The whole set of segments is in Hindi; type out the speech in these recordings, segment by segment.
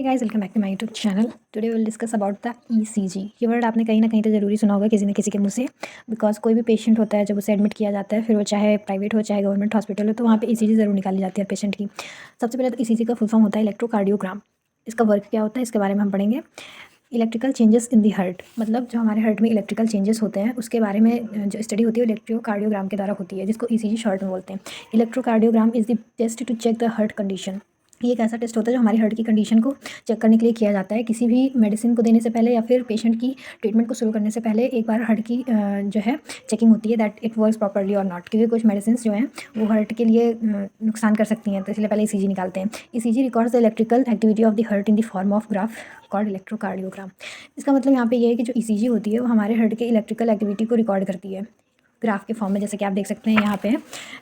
Guys, welcome back to my YouTube channel. Today will discuss about the ECG. ये वर्ड आपने कहीं ना कहीं तो ज़रूरी सुना होगा किसी न किसी के मुंह से, बिकॉज कोई भी पेशेंट होता है जब उसे एडमिट किया जाता है, फिर वो चाहे प्राइवेट हो चाहे गवर्नमेंट हॉस्पिटल हो, तो वहाँ पे ईसीजी ज़रूर निकाली जाती है पेशेंट की। सबसे पहले तो ईसीजी का फुल फॉर्म होता है इलेक्ट्रोकार्डियोग्राम। इसका वर्क क्या होता है इसके बारे में हम पढ़ेंगे। Electrical changes in the heart, मतलब जो हमारे हार्ट में इलेक्ट्रिकल चेंजेस होते हैं उसके बारे में जो स्टडी होती है इलेक्ट्रोकार्डियोग्राम के द्वारा होती है, जिसको ईसीजी शॉर्ट में बोलते हैं। Electrocardiogram is the test to check the heart condition. ये एक ऐसा टेस्ट होता है जो हमारी हार्ट की कंडीशन को चेक करने के लिए किया जाता है। किसी भी मेडिसिन को देने से पहले या फिर पेशेंट की ट्रीटमेंट को शुरू करने से पहले एक बार हार्ट की जो है चेकिंग होती है दैट इट वर्क्स प्रॉपर्ली और नॉट, क्योंकि कुछ मेडिसिन जो हैं वो हार्ट के लिए नुकसान कर सकती हैं, तो इसलिए पहले ईसीजी निकालते हैं। ECG records the electrical activity of the heart in the form of graph called electrocardiogram. इसका मतलब यहाँ पे ये है कि जो ईसीजी होती है वो हमारे हार्ट के इलेक्ट्रिकल एक्टिविटी को रिकॉर्ड करती है ग्राफ के फॉर्म में। जैसे कि आप देख सकते हैं यहाँ पे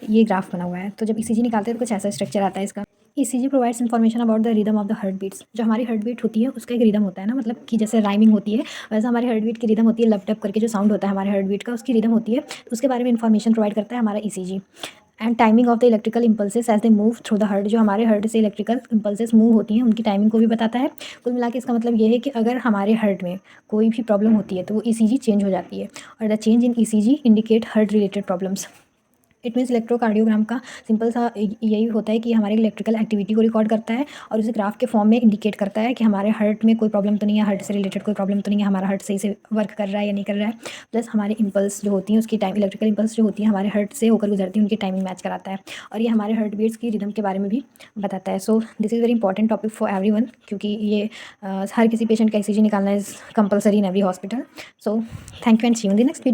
ये ग्राफ बना हुआ है। तो जब ईसीजी निकालते हैं तो कुछ ऐसा स्ट्रक्चर आता है इसका। ECG provides information about the rhythm of the heart beats. जो हमारी हार्ट बीट होती है उसका एक रिदम होता है ना, मतलब कि जैसे राइमिंग होती है वैसे हमारी हार्ट बीट की रिदम होती है। लप टप करके जो साउंड होता है हमारे हार्ट बीट का, उसकी रिदम होती है, तो उसके बारे में इन्फॉर्मेशन प्रोवाइड करता है हमारा ECG. And timing of the electrical impulses as they move through the heart. जो हमारे हार्ट से इलेक्ट्रिकल इम्पल्सेस मूव होती हैं उनकी टाइमिंग को भी बताता है। कुल मिला के इसका मतलब ये है कि अगर हमारे हार्ट में कोई भी प्रॉब्लम होती है तो वो ईसीजी चेंज हो जाती है, और the change in ECG indicate heart related problems. It means electrocardiogram का सिंपल सा यही होता है कि हमारी इलेक्ट्रिकल एक्टिविटी को रिकॉर्ड करता है और उसे ग्राफ के फॉर्म में इंडिकेट करता है कि हमारे हार्ट में कोई प्रॉब्लम तो नहीं है, हार्ट से रिलेटेड कोई प्रॉब्लम तो नहीं है, हमारा हार्ट सही से वर्क कर रहा है या नहीं कर रहा है। प्लस हमारी इम्पल्स जो होती हैं उसकी टाइम, इलेक्ट्रिकल इम्पल्स जो होती है हमारे हार्ट से होकर गुजरती है, उनकी टाइमिंग मैच कराता है, और ये हमारे हार्ट बीट्स की रिदम के बारे में भी बताता है। So this is very important topic for everyone, क्योंकि ये हर किसी पेशेंट का ईसीजी निकालना is compulsory in every hospital. So thank you and see you in the next video.